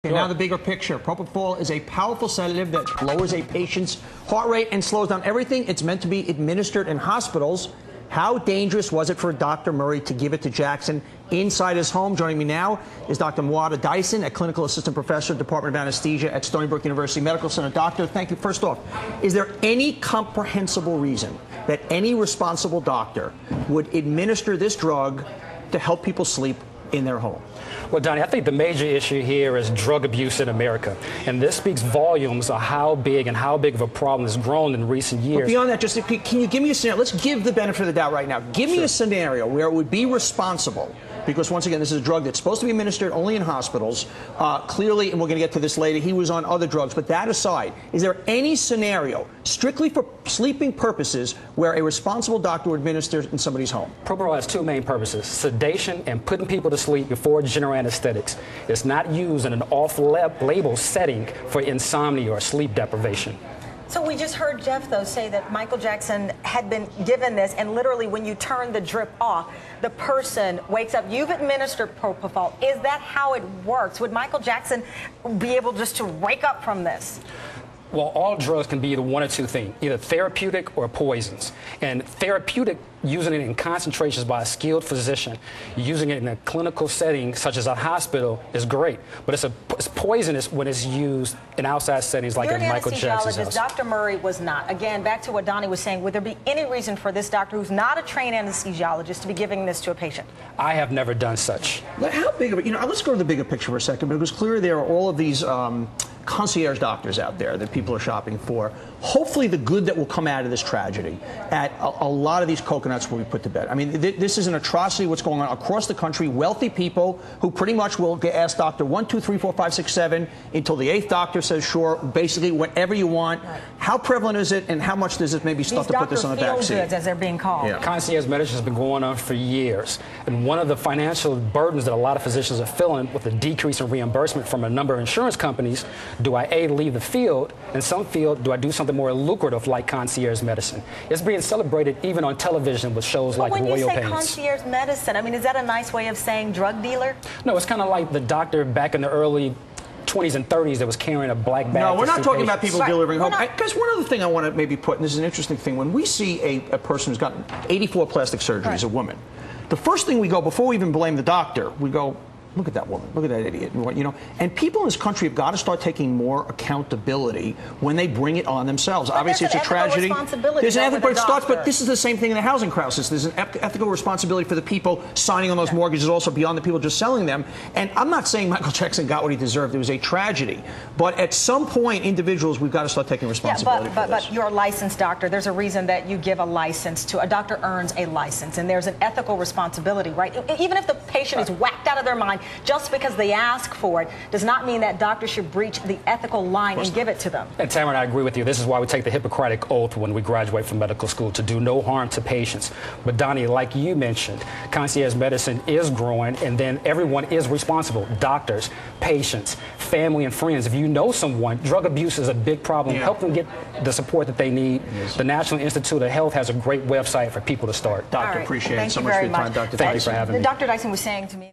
And now the bigger picture. Propofol is a powerful sedative that lowers a patient's heart rate and slows down everything. It's meant to be administered in hospitals. How dangerous was it for Dr. Murray to give it to Jackson inside his home? Joining me now is Dr. Mwata Dyson, a clinical assistant professor, Department of Anesthesia at Stony Brook University Medical Center. Doctor, thank you. First off, is there any comprehensible reason that any responsible doctor would administer this drug to help people sleep in their home? Well, Donnie, I think the major issue here is drug abuse in America. And this speaks volumes of how big of a problem has grown in recent years. But beyond that, just can you give me a scenario? Let's give the benefit of the doubt right now. Give me a scenario where it would be responsible, because once again, this is a drug that's supposed to be administered only in hospitals. Clearly, and we're going to get to this later, he was on other drugs. But that aside, is there any scenario, strictly for sleeping purposes, where a responsible doctor would administer in somebody's home? Propofol has two main purposes: sedation and putting people to sleep before general anesthetics. It's not used in an off-label setting for insomnia or sleep deprivation. So we just heard Jeff, though, say that Michael Jackson had been given this, and literally when you turn the drip off, the person wakes up. You've administered Propofol. Is that how it works? Would Michael Jackson be able just to wake up from this? Well, all drugs can be either one or two things, either therapeutic or poisons. And therapeutic, using it in concentrations by a skilled physician, using it in a clinical setting such as a hospital is great. But it's poisonous when it's used in outside settings like in Michael Jackson's house. Dr. Murray was not. Again, back to what Donnie was saying, would there be any reason for this doctor who's not a trained anesthesiologist to be giving this to a patient? I have never done such. But how big of it, let's go to the bigger picture for a second, because clearly there are all of these concierge doctors out there that people are shopping for. Hopefully the good that will come out of this tragedy at a lot of these coconuts will be put to bed. I mean, this is an atrocity what's going on across the country. Wealthy people who pretty much will get asked doctor 1, 2, 3, 4, 5, 6, 7 until the 8th doctor says sure, basically whatever you want. Right. How prevalent is it, and how much does it maybe stuff to put this on the back seat? As they're being called. Yeah. Concierge medicine has been going on for years, and one of the financial burdens that a lot of physicians are feeling with the decrease in reimbursement from a number of insurance companies, do I A, leave the field, and some field, do I do something more lucrative like concierge medicine? It's being celebrated even on television with shows like Royal Pains. When you say concierge medicine, I mean, is that a nice way of saying drug dealer? No, it's kind of like the doctor back in the early 20s and 30s that was carrying a black bag. No, we're not talking about people delivering home. Because one other thing I want to maybe put, and this is an interesting thing, when we see a person who's gotten 84 plastic surgeries, a woman, the first thing we go, before we even blame the doctor, we go, look at that woman, look at that idiot, and people in this country have got to start taking more accountability when they bring it on themselves. But obviously it's a tragedy. There's an ethical, but this is the same thing in the housing crisis. There's an ethical responsibility for the people signing on those mortgages, also beyond the people just selling them. And I'm not saying Michael Jackson got what he deserved. It was a tragedy. But at some point, individuals, we've got to start taking responsibility for this. But you're a licensed doctor. There's a reason that you give a license to a doctor earns a license, and there's an ethical responsibility, right? Even if the patient is whacked out of their mind, just because they ask for it does not mean that doctors should breach the ethical line and give it to them. And Tamara, I agree with you. This is why we take the Hippocratic Oath when we graduate from medical school, to do no harm to patients. But Donnie, like you mentioned, concierge medicine is growing, and then everyone is responsible. Doctors, patients, family and friends. If you know someone, drug abuse is a big problem. Help them get the support that they need. The National Institute of Health has a great website for people to start. Doctor, appreciate it so much for your time, Dr. Thank you for having me. Dr. Dyson was saying to me